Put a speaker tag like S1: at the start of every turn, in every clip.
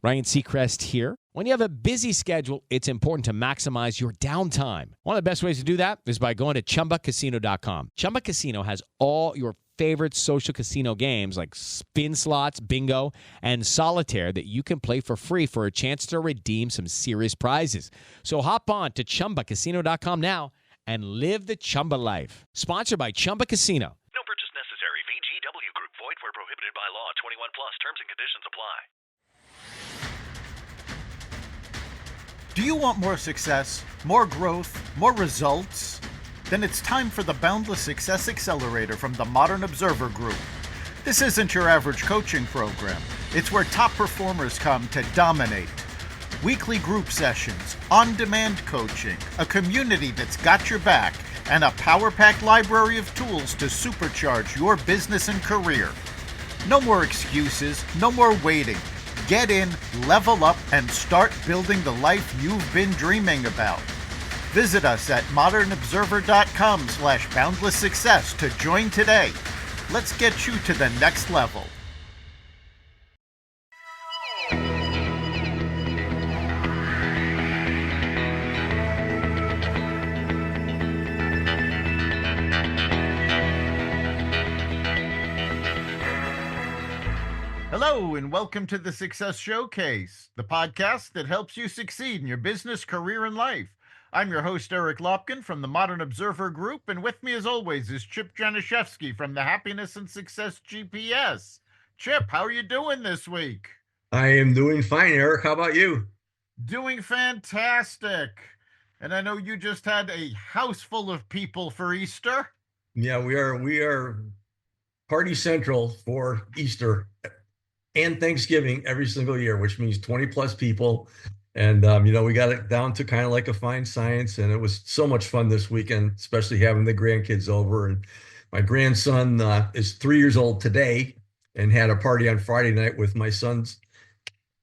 S1: Ryan Seacrest here. When you have a busy schedule, it's important to maximize your downtime. One of the best ways to do that is by going to ChumbaCasino.com. Chumba Casino has all your favorite social casino games like spin slots, bingo, and solitaire that you can play for free for a chance to redeem some serious prizes. So hop on to ChumbaCasino.com now and live the Chumba life. Sponsored by Chumba Casino.
S2: No purchase necessary. VGW Group. Void where prohibited by law. 21 plus. Terms and conditions apply.
S3: Do you want more success, more growth, more results? Then it's time for the Boundless Success Accelerator from the Modern Observer Group. This isn't your average coaching program. It's where top performers come to dominate. Weekly group sessions, on-demand coaching, a community that's got your back, and a power-packed library of tools to supercharge your business and career. No more excuses, no more waiting. Get in, level up, and start building the life you've been dreaming about. Visit us at modernobserver.com/boundlesssuccess to join today. Let's get you to the next level. Hello, and welcome to the Success Showcase, the podcast that helps you succeed in your business, career, and life. I'm your host, Eric Lopkin from the Modern Observer Group, and with me, as always, is Chip Janiszewski from the Happiness and Success GPS. Chip, how are you doing this week?
S4: I am doing fine, Eric. How about you?
S3: Doing fantastic. And I know you just had a house full of people for Easter.
S4: Yeah, we are party central for Easter and Thanksgiving every single year, which means 20 plus people. And, we got it down to kind of like a fine science. And it was so much fun this weekend, especially having the grandkids over. And my grandson is 3 years old today and had a party on Friday night with my son's,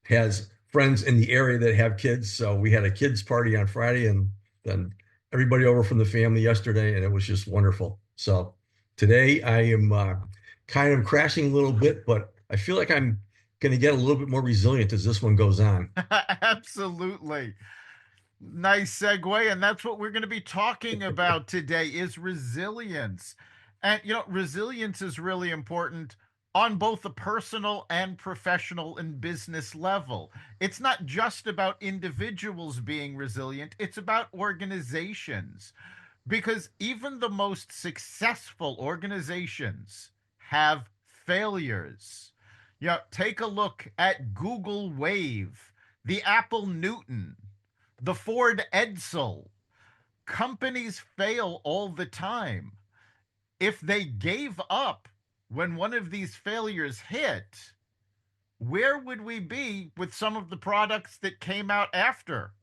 S4: has friends in the area that have kids. So we had a kids party on Friday and then everybody over from the family yesterday. And it was just wonderful. So today I am kind of crashing a little bit, but I feel like I'm going to get a little bit more resilient as this one goes on.
S3: Absolutely. Nice segue. And that's what we're going to be talking about today is resilience. And, resilience is really important on both the personal and professional and business level. It's not just about individuals being resilient. It's about organizations, because even the most successful organizations have failures. Take a look at Google Wave, the Apple Newton, the Ford Edsel. Companies fail all the time. If they gave up when one of these failures hit, where would we be with some of the products that came out after?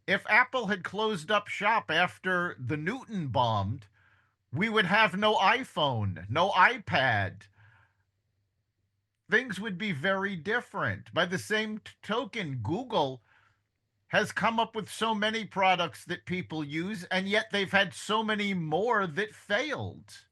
S3: If Apple had closed up shop after the Newton bombed, we would have no iPhone, no iPad. Things would be very different. By the same token, Google has come up with so many products that people use, and yet they've had so many more that failed.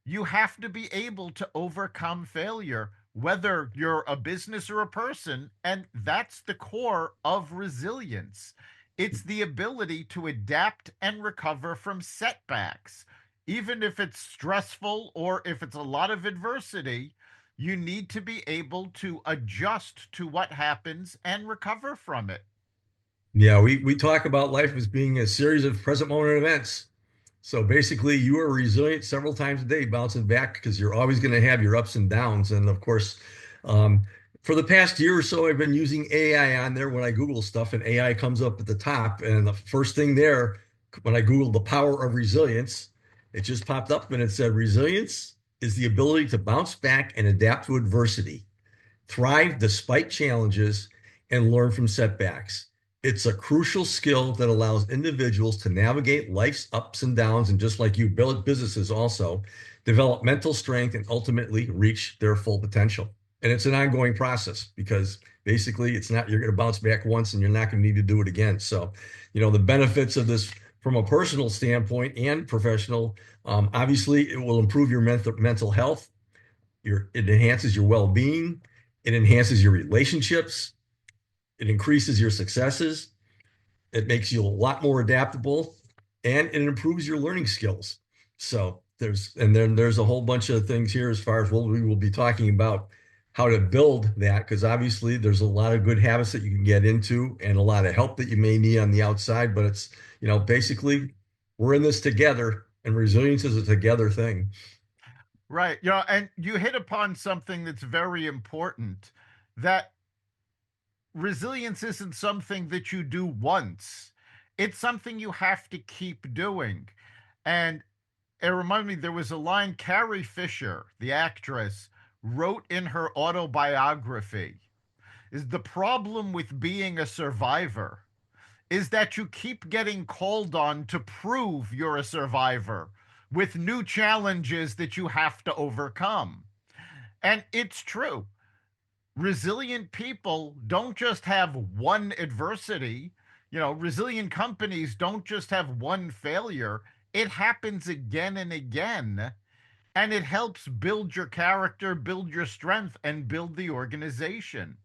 S3: You have to be able to overcome failure, whether you're a business or a person, and that's the core of resilience. It's the ability to adapt and recover from setbacks. Even if it's stressful or if it's a lot of adversity, you need to be able to adjust to what happens and recover from it.
S4: Yeah, we talk about life as being a series of present moment events. So basically, you are resilient several times a day, bouncing back, because you're always going to have your ups and downs. And of course, for the past year or so, I've been using AI on there when I Google stuff, and AI comes up at the top. And the first thing there, when I Googled the power of resilience, it just popped up and it said, resilience is the ability to bounce back and adapt to adversity, thrive despite challenges, and learn from setbacks. It's a crucial skill that allows individuals to navigate life's ups and downs, and just like you, build businesses also, develop mental strength, and ultimately reach their full potential. And it's an ongoing process, because basically it's not, you're going to bounce back once and you're not going to need to do it again. So, the benefits of this from a personal standpoint and professional, obviously it will improve your mental health. It enhances your well-being. It enhances your relationships. It increases your successes. It makes you a lot more adaptable, and it improves your learning skills. So then there's a whole bunch of things here as far as what we will be talking about how to build that, because obviously there's a lot of good habits that you can get into and a lot of help that you may need on the outside. But it's, basically we're in this together, and resilience is a together thing.
S3: Right. And you hit upon something that's very important, that resilience isn't something that you do once. It's something you have to keep doing. And it reminded me, there was a line Carrie Fisher, the actress, wrote in her autobiography, is the problem with being a survivor is that you keep getting called on to prove you're a survivor with new challenges that you have to overcome. And it's true. Resilient people don't just have one adversity. Resilient companies don't just have one failure. It happens again and again. And it helps build your character, build your strength, and build the organization.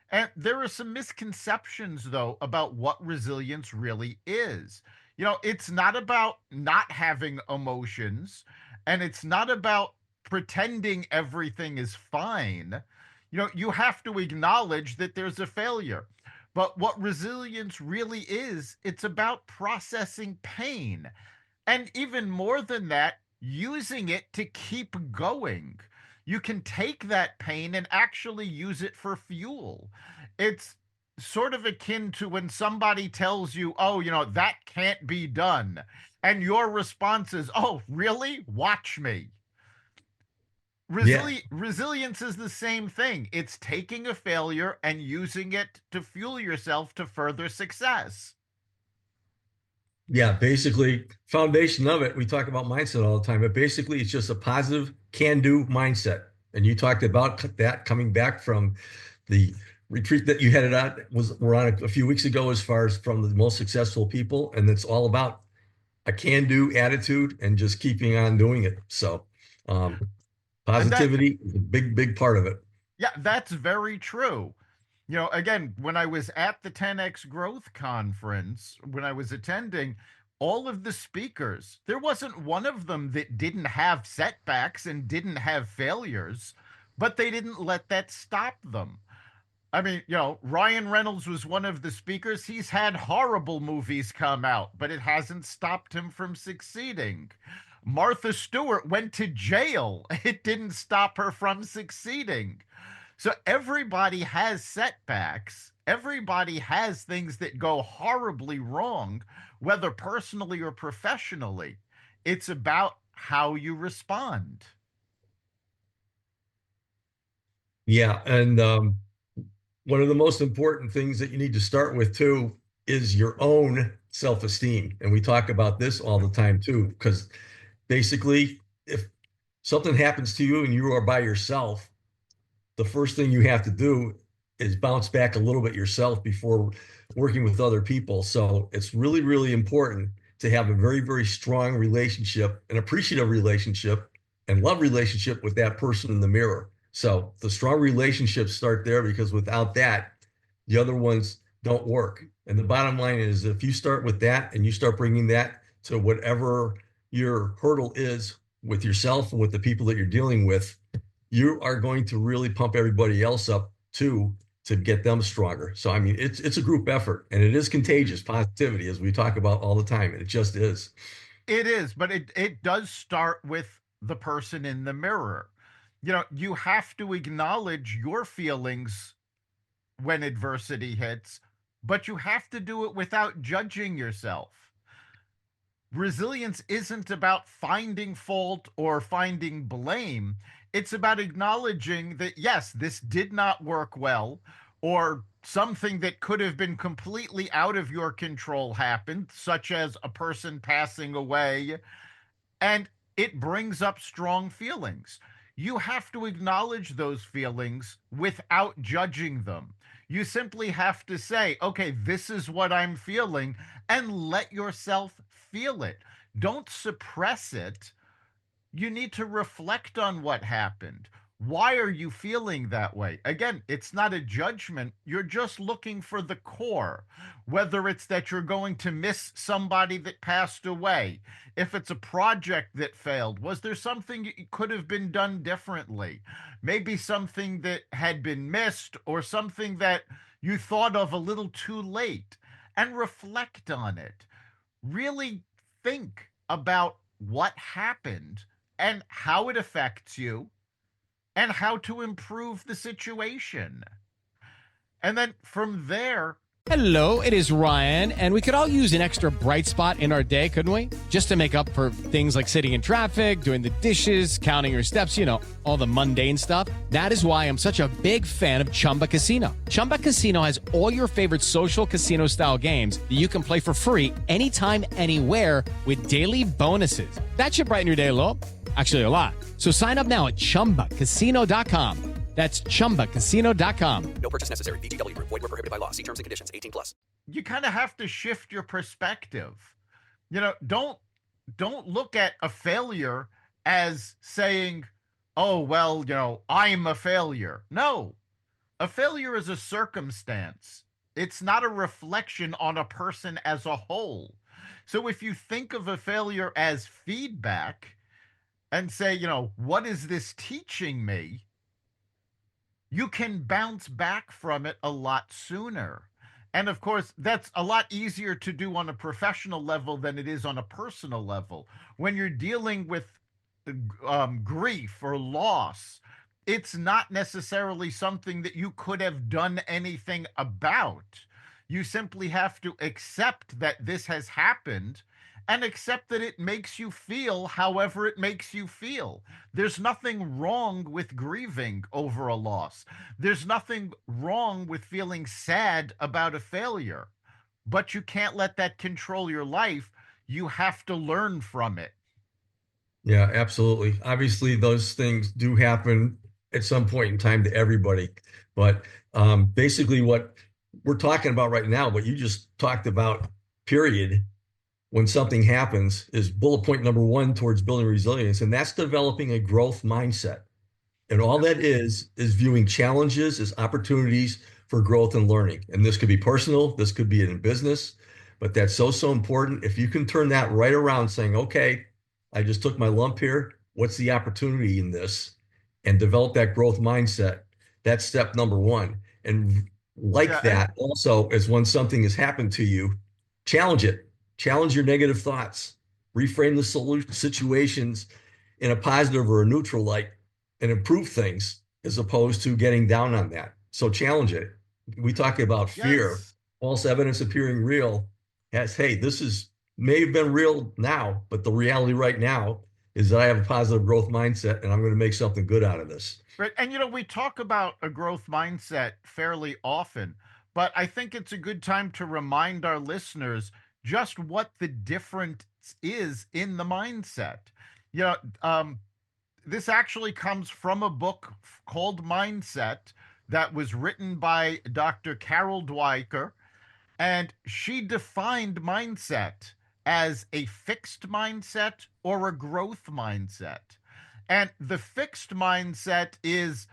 S3: And there are some misconceptions, though, about what resilience really is. It's not about not having emotions, and it's not about pretending everything is fine. You have to acknowledge that there's a failure. But what resilience really is, it's about processing pain. And even more than that, using it to keep going. You can take that pain and actually use it for fuel. It's sort of akin to when somebody tells you, oh, that can't be done. And your response is, oh, really? Watch me.
S4: Yeah.
S3: Resilience is the same thing. It's taking a failure and using it to fuel yourself to further success.
S4: Yeah, basically, foundation of it, we talk about mindset all the time, but basically it's just a positive can-do mindset. And you talked about that coming back from the retreat that you headed on, we're on a few weeks ago, as far as from the most successful people, and it's all about a can-do attitude and just keeping on doing it. So
S3: And that
S4: positivity is a big, big part of it.
S3: Yeah, that's very true. Again, when I was at the 10X Growth Conference, when I was attending, all of the speakers, there wasn't one of them that didn't have setbacks and didn't have failures, but they didn't let that stop them. I mean, Ryan Reynolds was one of the speakers. He's had horrible movies come out, but it hasn't stopped him from succeeding. Martha Stewart went to jail. It didn't stop her from succeeding. So everybody has setbacks. Everybody has things that go horribly wrong, whether personally or professionally. It's about how you respond.
S4: Yeah, and one of the most important things that you need to start with too is your own self-esteem. And we talk about this all the time too, because basically, if something happens to you and you are by yourself, the first thing you have to do is bounce back a little bit yourself before working with other people. So it's really, really important to have a very, very strong relationship, an appreciative relationship, and love relationship with that person in the mirror. So the strong relationships start there, because without that, the other ones don't work. And the bottom line is, if you start with that and you start bringing that to whatever your hurdle is with yourself and with the people that you're dealing with, you are going to really pump everybody else up too, to get them stronger. So I mean, it's a group effort, and it is contagious positivity, as we talk about all the time. It just is.
S3: It is, but it does start with the person in the mirror. You have to acknowledge your feelings when adversity hits, but you have to do it without judging yourself. Resilience isn't about finding fault or finding blame. It's about acknowledging that, yes, this did not work well, or something that could have been completely out of your control happened, such as a person passing away, and it brings up strong feelings. You have to acknowledge those feelings without judging them. You simply have to say, okay, this is what I'm feeling, and let yourself feel it. Don't suppress it. You need to reflect on what happened. Why are you feeling that way? Again, it's not a judgment. You're just looking for the core, whether it's that you're going to miss somebody that passed away, if it's a project that failed, was there something that could have been done differently? Maybe something that had been missed or something that you thought of a little too late, and reflect on it. Really think about what happened and how it affects you and how to improve the situation. And then from there,
S1: Hello, it is Ryan, and we could all use an extra bright spot in our day, couldn't we? Just to make up for things like sitting in traffic, doing the dishes, counting your steps, all the mundane stuff. That is why I'm such a big fan of Chumba Casino. Chumba Casino has all your favorite social casino style games that you can play for free anytime, anywhere with daily bonuses. That should brighten your day a little. Actually, a lot. So sign up now at ChumbaCasino.com. That's ChumbaCasino.com.
S5: No purchase necessary. VGW Group. Void where prohibited by law. See terms and conditions. 18+.
S3: you kind of have to shift your perspective. Don't look at a failure as saying, "Oh, well, I'm a failure." No. A failure is a circumstance. It's not a reflection on a person as a whole. So if you think of a failure as feedback and say, what is this teaching me? You can bounce back from it a lot sooner. And of course, that's a lot easier to do on a professional level than it is on a personal level. When you're dealing with grief or loss, it's not necessarily something that you could have done anything about. You simply have to accept that this has happened and accept that it makes you feel however it makes you feel. There's nothing wrong with grieving over a loss. There's nothing wrong with feeling sad about a failure, but you can't let that control your life. You have to learn from it.
S4: Yeah, absolutely. Obviously, those things do happen at some point in time to everybody. But basically, what we're talking about right now, what you just talked about, period, when something happens, is bullet point number 1 towards building resilience. And that's developing a growth mindset. And all that is viewing challenges as opportunities for growth and learning. And this could be personal, this could be in business, but that's so important. If you can turn that right around saying, okay, I just took my lump here. What's the opportunity in this? And develop that growth mindset. That's step number 1. And that also is when something has happened to you, challenge it. Challenge your negative thoughts. Reframe the situations in a positive or a neutral light and improve things as opposed to getting down on that. So challenge it. We talk about fear, false evidence appearing real. As, hey, may have been real now, but the reality right now is that I have a positive growth mindset and I'm going to make something good out of this.
S3: Right. And, we talk about a growth mindset fairly often, but I think it's a good time to remind our listeners just what the difference is in the mindset. This actually comes from a book called Mindset that was written by Dr. Carol Dwyer, and she defined mindset as a fixed mindset or a growth mindset. And the fixed mindset is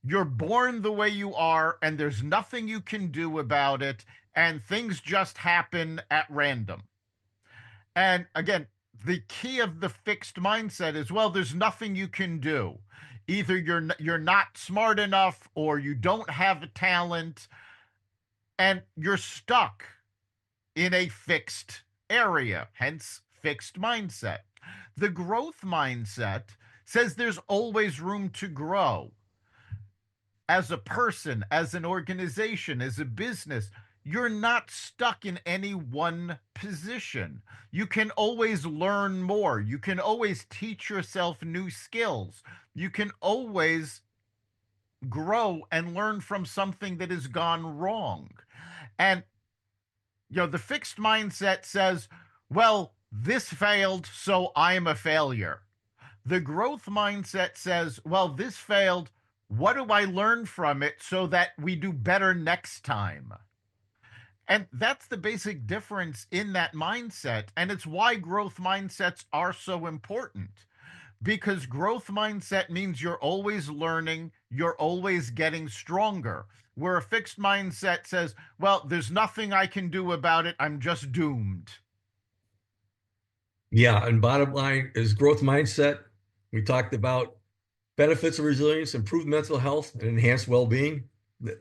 S3: you're born the way you are, and there's nothing you can do about it, and things just happen at random. And again, the key of the fixed mindset is, well, there's nothing you can do. Either you're not smart enough or you don't have a talent, and you're stuck in a fixed area, hence fixed mindset. The growth mindset says there's always room to grow. As a person, as an organization, as a business, you're not stuck in any one position. You can always learn more. You can always teach yourself new skills. You can always grow and learn from something that has gone wrong. And, the fixed mindset says, well, this failed, so I'm a failure. The growth mindset says, well, this failed. What do I learn from it so that we do better next time? And that's the basic difference in that mindset. And it's why growth mindsets are so important. because growth mindset means you're always learning, you're always getting stronger. Where a fixed mindset says, well, there's nothing I can do about it, I'm just doomed.
S4: Yeah, and bottom line is growth mindset. We talked about benefits of resilience, improved mental health, and enhanced well-being.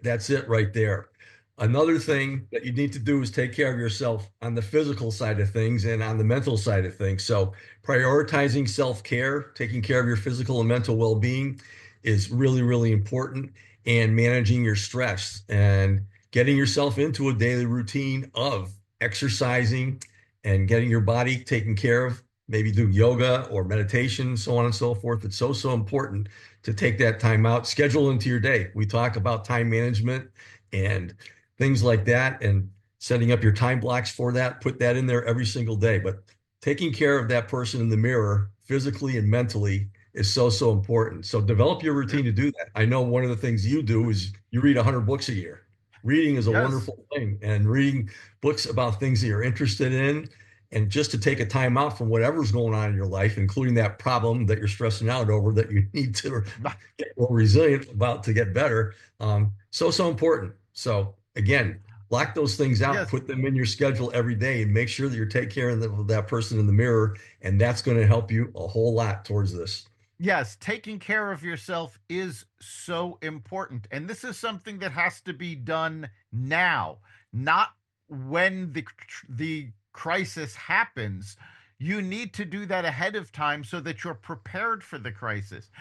S4: That's it right there. Another thing that you need to do is take care of yourself on the physical side of things and on the mental side of things. So prioritizing self-care, taking care of your physical and mental well-being is really, really important, and managing your stress and getting yourself into a daily routine of exercising and getting your body taken care of, maybe do yoga or meditation, so on and so forth. It's so, so important to take that time out, schedule into your day. We talk about time management and things like that, and setting up your time blocks for that, put that in there every single day. But taking care of that person in the mirror, physically and mentally, is so, so important. So develop your routine to do that. I know one of the things you do is you read 100 books a year. Reading is a
S3: Yes.
S4: wonderful thing, and reading books about things that you're interested in, and just to take a time out from whatever's going on in your life, including that problem that you're stressing out over that you need to get more resilient about to get better. So, so important. So again, block those things out,
S3: Yes.
S4: put them in your schedule every day, and make sure that you're taking care of that person in the mirror. And that's going to help you a whole lot towards this.
S3: Yes, taking care of yourself is so important. And this is something that has to be done now, not when the crisis happens. You need to do that ahead of time so that you're prepared for the crisis.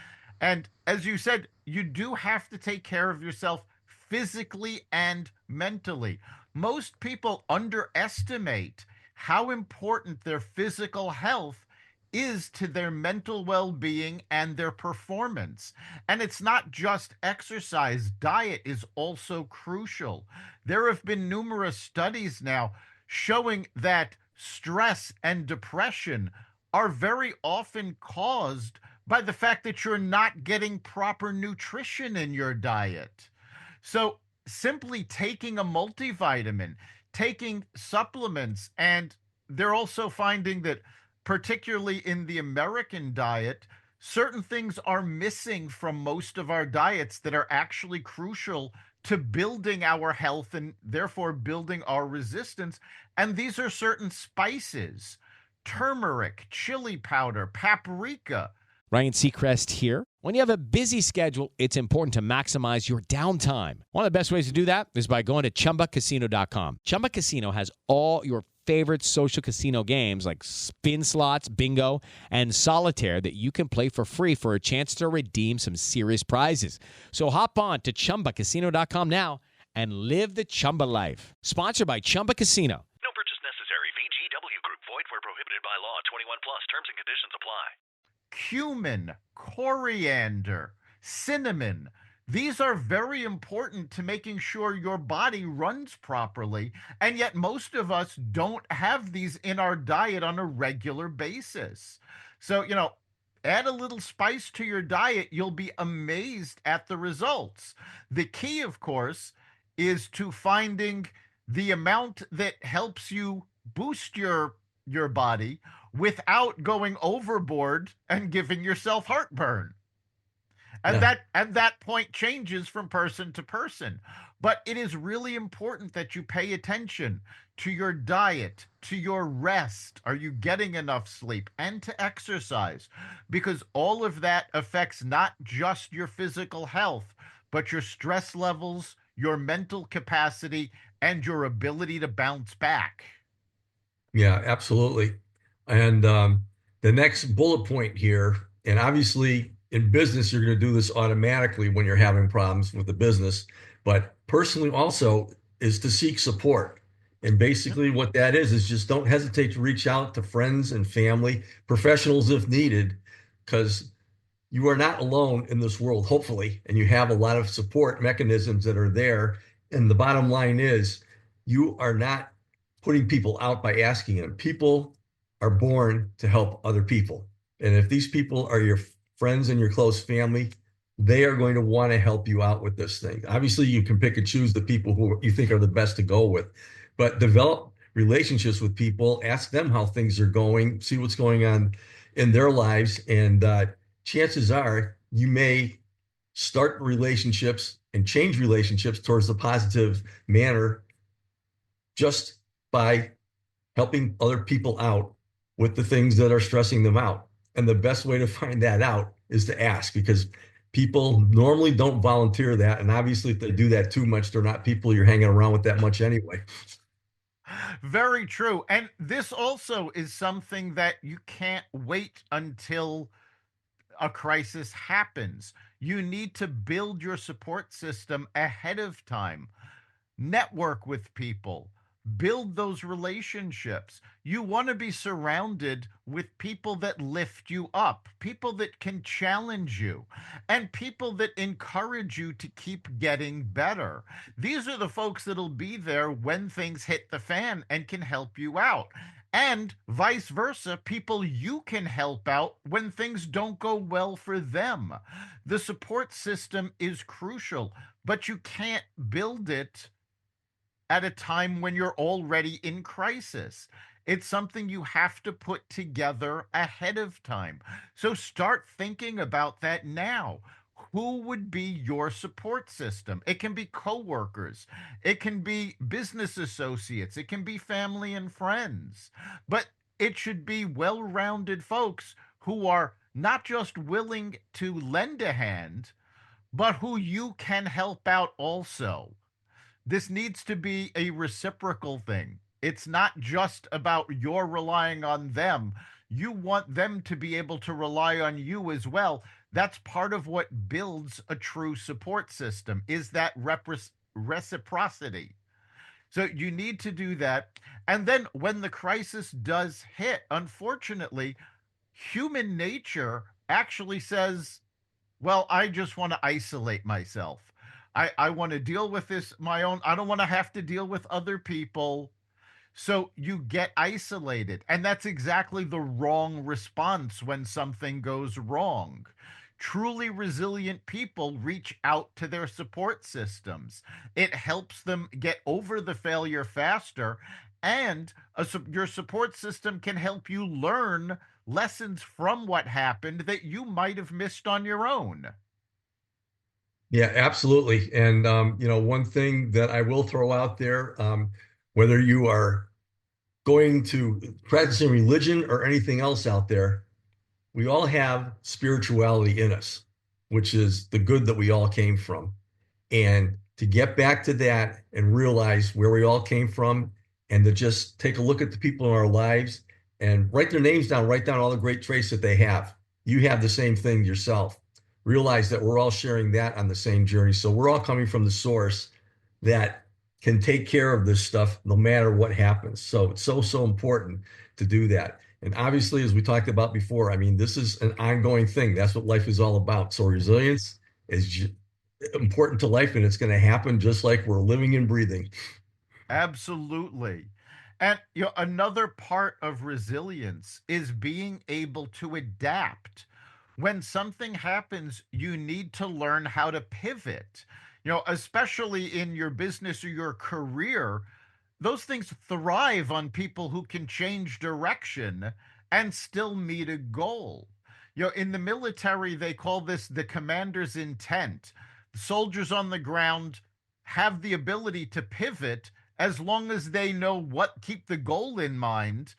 S3: And as you said, you do have to take care of yourself physically and mentally. Most people underestimate how important their physical health is to their mental well being and their performance. And it's not just exercise, diet is also crucial. There have been numerous studies now showing that stress and depression are very often caused by the fact that you're not getting proper nutrition in your diet. So, simply taking a multivitamin, taking supplements, and they're also finding that, particularly in the American diet, certain things are missing from most of our diets that are actually crucial to building our health and therefore building our resistance. And these are certain spices: turmeric, chili powder, paprika.
S1: Ryan Seacrest here. When you have a busy schedule, it's important to maximize your downtime. One of the best ways to do that is by going to ChumbaCasino.com. Chumba Casino has all your favorite social casino games like spin slots, bingo, and solitaire that you can play for free for a chance to redeem some serious prizes. So hop on to ChumbaCasino.com now and live the Chumba life. Sponsored by Chumba Casino.
S2: No purchase necessary. VGW Group. Void where prohibited by law. 21 plus. Terms and conditions apply.
S3: Cumin, coriander, cinnamon. These are very important to making sure your body runs properly. And yet, most of us don't have these in our diet on a regular basis. So, add a little spice to your diet, you'll be amazed at the results. The key, of course, is to finding the amount that helps you boost your body without going overboard and giving yourself heartburn. And that point changes from person to person. But it is really important that you pay attention to your diet, to your rest. Are you getting enough sleep? And to exercise, because all of that affects not just your physical health, but your stress levels, your mental capacity, and your ability to bounce back.
S4: Yeah, absolutely. And the next bullet point here, and obviously in business, you're going to do this automatically when you're having problems with the business, but personally also is to seek support. And basically what that is just don't hesitate to reach out to friends and family, professionals if needed, because you are not alone in this world, hopefully, and you have a lot of support mechanisms that are there. And the bottom line is you are not putting people out by asking them. People are born to help other people. And if these people are your friends and your close family, they are going to want to help you out with this thing. Obviously, you can pick and choose the people who you think are the best to go with, but develop relationships with people, ask them how things are going, see what's going on in their lives. And chances are you may start relationships and change relationships towards the positive manner just by helping other people out with the things that are stressing them out. And the best way to find that out is to ask, because people normally don't volunteer that. And obviously, if they do that too much, they're not people you're hanging around with that much anyway.
S3: Very true. And this also is something that you can't wait until a crisis happens. You need to build your support system ahead of time. Network with people, build those relationships. You want to be surrounded with people that lift you up, people that can challenge you, and people that encourage you to keep getting better. These are the folks that'll be there when things hit the fan and can help you out. And vice versa, people you can help out when things don't go well for them. The support system is crucial, but you can't build it at a time when you're already in crisis. It's something you have to put together ahead of time. So start thinking about that now. Who would be your support system? It can be coworkers, it can be business associates, it can be family and friends, but it should be well rounded folks who are not just willing to lend a hand, but who you can help out also. This needs to be a reciprocal thing. It's not just about you're relying on them. You want them to be able to rely on you as well. That's part of what builds a true support system is that reciprocity. So you need to do that. And then when the crisis does hit, unfortunately, human nature actually says, well, I just want to isolate myself. I want to deal with this my own. I don't want to have to deal with other people. So you get isolated. And that's exactly the wrong response when something goes wrong. Truly resilient people reach out to their support systems. It helps them get over the failure faster. And your support system can help you learn lessons from what happened that you might have missed on your own.
S4: Yeah, absolutely. And one thing that I will throw out there, whether you are going to practicing religion or anything else out there, we all have spirituality in us, which is the good that we all came from. And to get back to that and realize where we all came from, and to just take a look at the people in our lives and write their names down, write down all the great traits that they have. You have the same thing yourself. Realize that we're all sharing that on the same journey. So we're all coming from the source that can take care of this stuff no matter what happens. So it's so important to do that. And obviously, as we talked about before, I mean, this is an ongoing thing. That's what life is all about. So resilience is important to life, and it's going to happen just like we're living and breathing.
S3: Absolutely. And another part of resilience is being able to adapt. When something happens, you need to learn how to pivot. Especially in your business or your career, those things thrive on people who can change direction and still meet a goal. In the military, they call this the commander's intent. The soldiers on the ground have the ability to pivot as long as they know keep the goal in mind.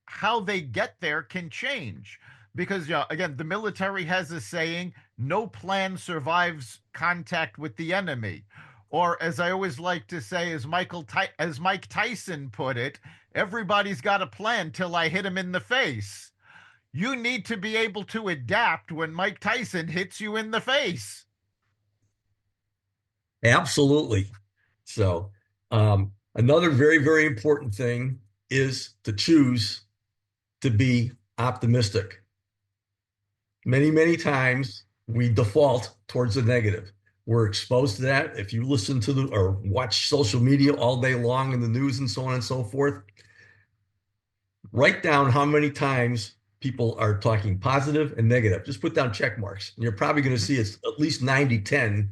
S3: How they get there can change. Because, again, the military has a saying, no plan survives contact with the enemy. Or, as I always like to say, as Mike Tyson put it, everybody's got a plan till I hit him in the face. You need to be able to adapt when Mike Tyson hits you in the face.
S4: Absolutely. So, another very, very important thing is to choose to be optimistic. Many, many times we default towards the negative. We're exposed to that. If you listen to or watch social media all day long in the news and so on and so forth, write down how many times people are talking positive and negative. Just put down check marks. And you're probably going to see it's at least 90-10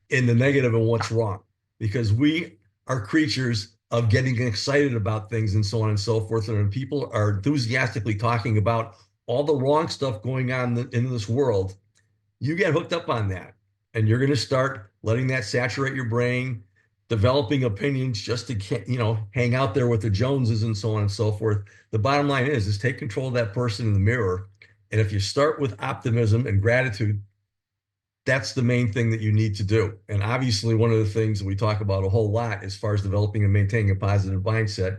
S4: in the negative and what's wrong, because we are creatures of getting excited about things and so on and so forth. And when people are enthusiastically talking about all the wrong stuff going on in this world, you get hooked up on that. And you're going to start letting that saturate your brain, developing opinions just to, hang out there with the Joneses and so on and so forth. The bottom line is take control of that person in the mirror. And if you start with optimism and gratitude, that's the main thing that you need to do. And obviously, one of the things that we talk about a whole lot as far as developing and maintaining a positive mindset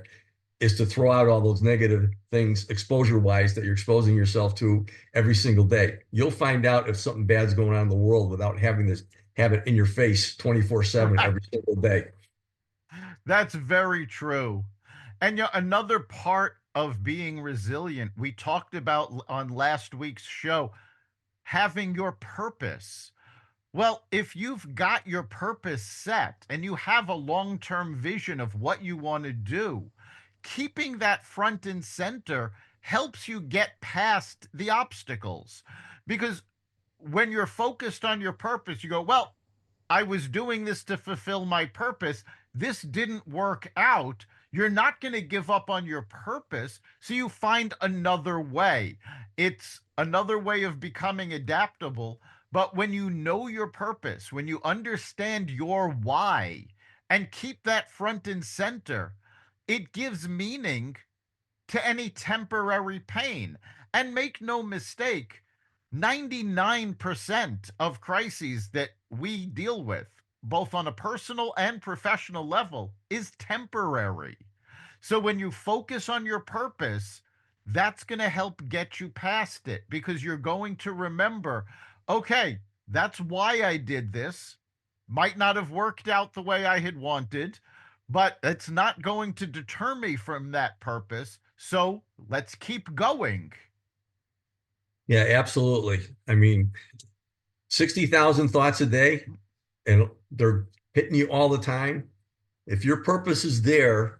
S4: is to throw out all those negative things exposure wise that you're exposing yourself to every single day. You'll find out if something bad's going on in the world without having this have it in your face 24/7 every single day.
S3: That's very true. And another part of being resilient, we talked about on last week's show, having your purpose. Well, if you've got your purpose set and you have a long-term vision of what you want to do, keeping that front and center helps you get past the obstacles. Because when you're focused on your purpose, you go, well, I was doing this to fulfill my purpose. This didn't work out. You're not going to give up on your purpose. So you find another way. It's another way of becoming adaptable. But when you know your purpose, when you understand your why and keep that front and center, it gives meaning to any temporary pain. And make no mistake, 99% of crises that we deal with, both on a personal and professional level, is temporary. So when you focus on your purpose, that's going to help get you past it because you're going to remember, okay, that's why I did this. Might not have worked out the way I had wanted, but it's not going to deter me from that purpose. So let's keep going.
S4: Yeah, absolutely. I mean, 60,000 thoughts a day, and they're hitting you all the time. If your purpose is there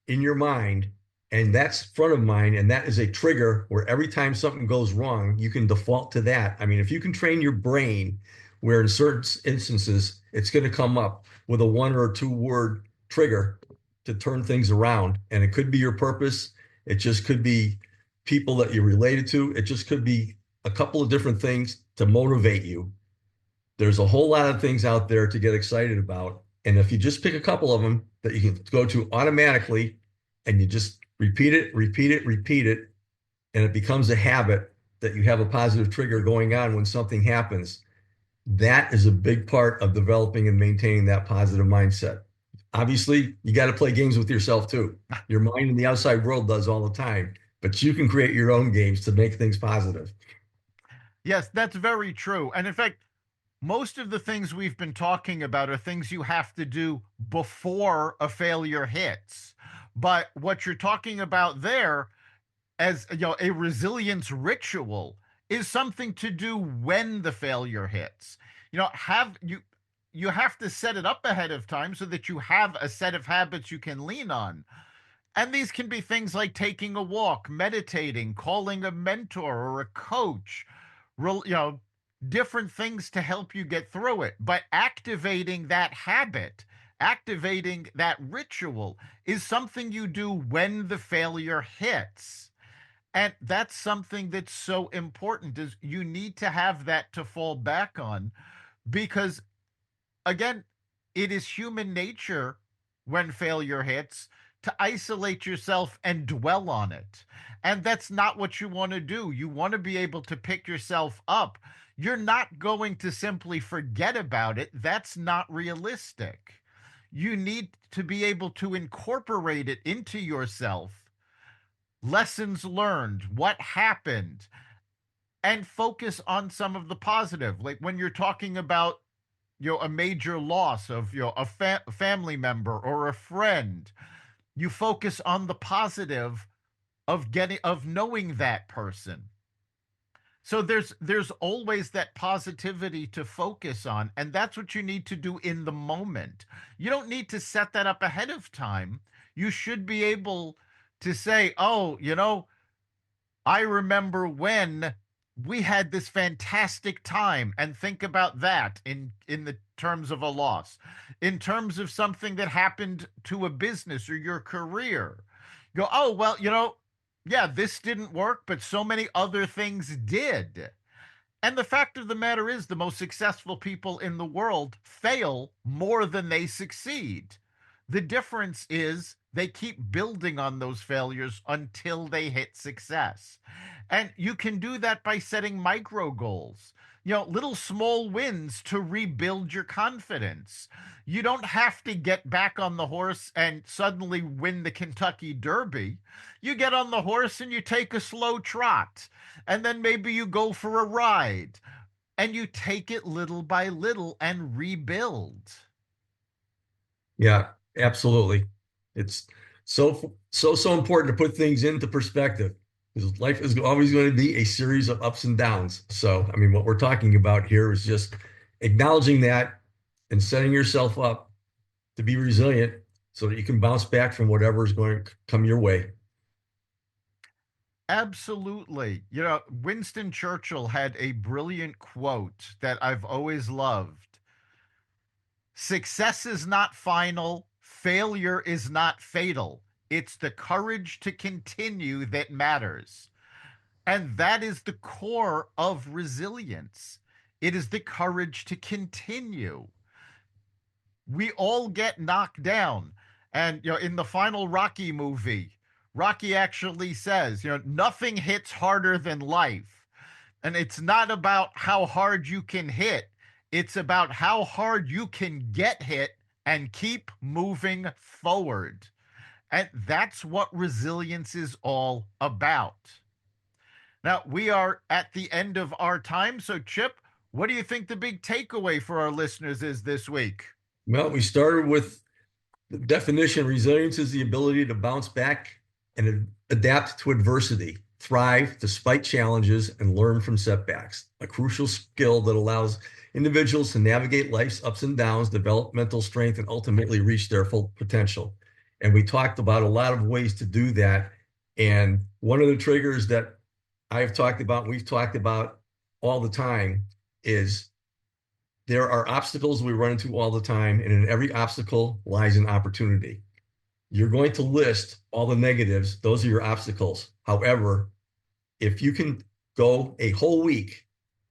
S4: in your mind, and that's front of mind, and that is a trigger where every time something goes wrong, you can default to that. I mean, if you can train your brain where in certain instances, it's going to come up with a 1 or 2 word trigger to turn things around. And it could be your purpose. It just could be people that you're related to. It just could be a couple of different things to motivate you. There's a whole lot of things out there to get excited about. And if you just pick a couple of them that you can go to automatically and you just repeat it, and it becomes a habit that you have a positive trigger going on when something happens, that is a big part of developing and maintaining that positive mindset. Obviously, you got to play games with yourself too. Your mind in the outside world does all the time, but you can create your own games to make things positive.
S3: Yes, that's very true. And in fact, most of the things we've been talking about are things you have to do before a failure hits. But what you're talking about there as a resilience ritual is something to do when the failure hits. You have to set it up ahead of time so that you have a set of habits you can lean on. And these can be things like taking a walk, meditating, calling a mentor or a coach, different things to help you get through it. But activating that habit, activating that ritual is something you do when the failure hits. And that's something that's so important is you need to have that to fall back on because, again, it is human nature when failure hits to isolate yourself and dwell on it. And that's not what you want to do. You want to be able to pick yourself up. You're not going to simply forget about it. That's not realistic. You need to be able to incorporate it into yourself. Lessons learned, what happened, and focus on some of the positive. Like when you're talking about, a major loss of, a family member or a friend, you focus on the positive of knowing that person. So there's always that positivity to focus on, and that's what you need to do in the moment. You don't need to set that up ahead of time. You should be able to say, oh, I remember when we had this fantastic time, and think about that in the terms of a loss, in terms of something that happened to a business or your career. Go, oh, well, Yeah, this didn't work, but so many other things did. And the fact of the matter is, the most successful people in the world fail more than they succeed. The difference is they keep building on those failures until they hit success. And you can do that by setting micro goals, little small wins to rebuild your confidence. You don't have to get back on the horse and suddenly win the Kentucky Derby. You get on the horse and you take a slow trot, and then maybe you go for a ride, and you take it little by little and rebuild.
S4: Yeah, absolutely. It's so important to put things into perspective because life is always going to be a series of ups and downs. So, I mean, what we're talking about here is just acknowledging that and setting yourself up to be resilient so that you can bounce back from whatever is going to come your way.
S3: Absolutely. Winston Churchill had a brilliant quote that I've always loved. Success is not final, failure is not fatal. It's the courage to continue that matters. And that is the core of resilience. It is the courage to continue. We all get knocked down. And, in the final Rocky movie, Rocky actually says, nothing hits harder than life. And it's not about how hard you can hit. It's about how hard you can get hit and keep moving forward. And that's what resilience is all about. Now, we are at the end of our time. So, Chip, what do you think the big takeaway for our listeners is this week?
S4: Well, we started with the definition. Resilience is the ability to bounce back and adapt to adversity, thrive despite challenges, and learn from setbacks. A crucial skill that allows individuals to navigate life's ups and downs, develop mental strength, and ultimately reach their full potential. And we talked about a lot of ways to do that. And one of the triggers that I've talked about, we've talked about all the time, is there are obstacles we run into all the time, and in every obstacle lies an opportunity. You're going to list all the negatives. Those are your obstacles. However, if you can go a whole week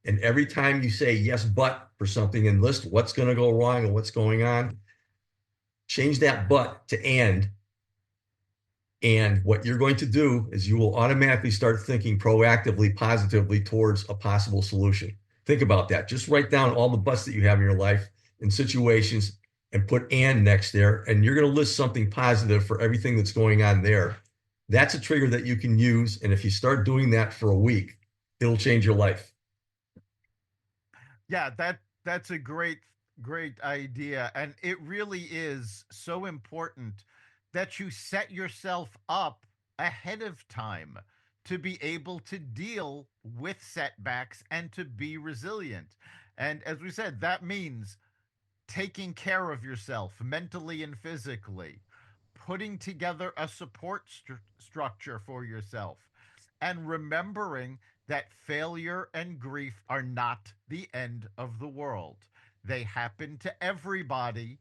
S4: and every time you say yes, but for something and list what's going to go wrong and what's going on, change that but to and. And what you're going to do is you will automatically start thinking proactively, positively towards a possible solution. Think about that. Just write down all the buts that you have in your life and situations and put and next there. And you're going to list something positive for everything that's going on there. That's a trigger that you can use. And if you start doing that for a week, it'll change your life.
S3: Yeah, that's a great idea. And it really is so important that you set yourself up ahead of time to be able to deal with setbacks and to be resilient. And as we said, that means taking care of yourself mentally and physically, putting together a support structure for yourself, and remembering that failure and grief are not the end of the world. They happen to everybody,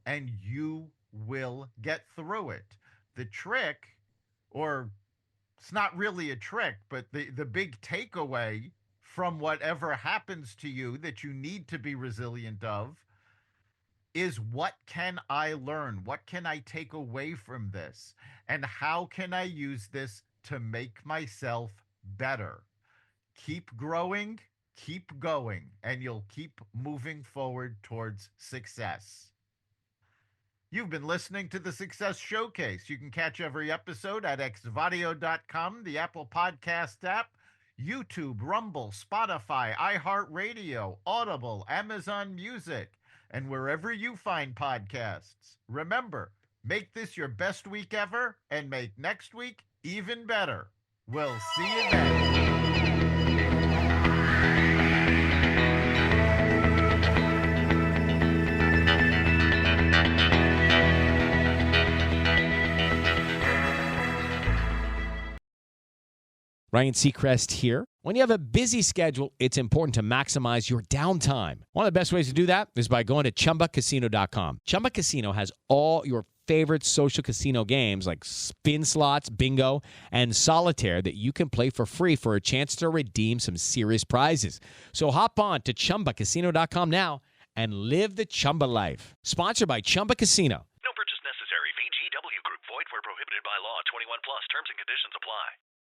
S3: and you will get through it. The trick, or it's not really a trick, but the big takeaway from whatever happens to you that you need to be resilient of is, what can I learn? What can I take away from this? And how can I use this to make myself better? Keep growing, keep going, and you'll keep moving forward towards success. You've been listening to the Success Showcase. You can catch every episode at xvadio.com, the Apple Podcast app, YouTube, Rumble, Spotify, iHeartRadio, Audible, Amazon Music, and wherever you find podcasts. Remember, make this your best week ever and make next week even better. We'll see you then.
S1: Ryan Seacrest here. When you have a busy schedule, it's important to maximize your downtime. One of the best ways to do that is by going to ChumbaCasino.com. Chumba Casino has all your favorite social casino games like spin slots, bingo, and solitaire that you can play for free for a chance to redeem some serious prizes. So hop on to ChumbaCasino.com now and live the Chumba life. Sponsored by Chumba Casino.
S2: No purchase necessary. VGW Group. Void where prohibited by law. 21 plus. Terms and conditions apply.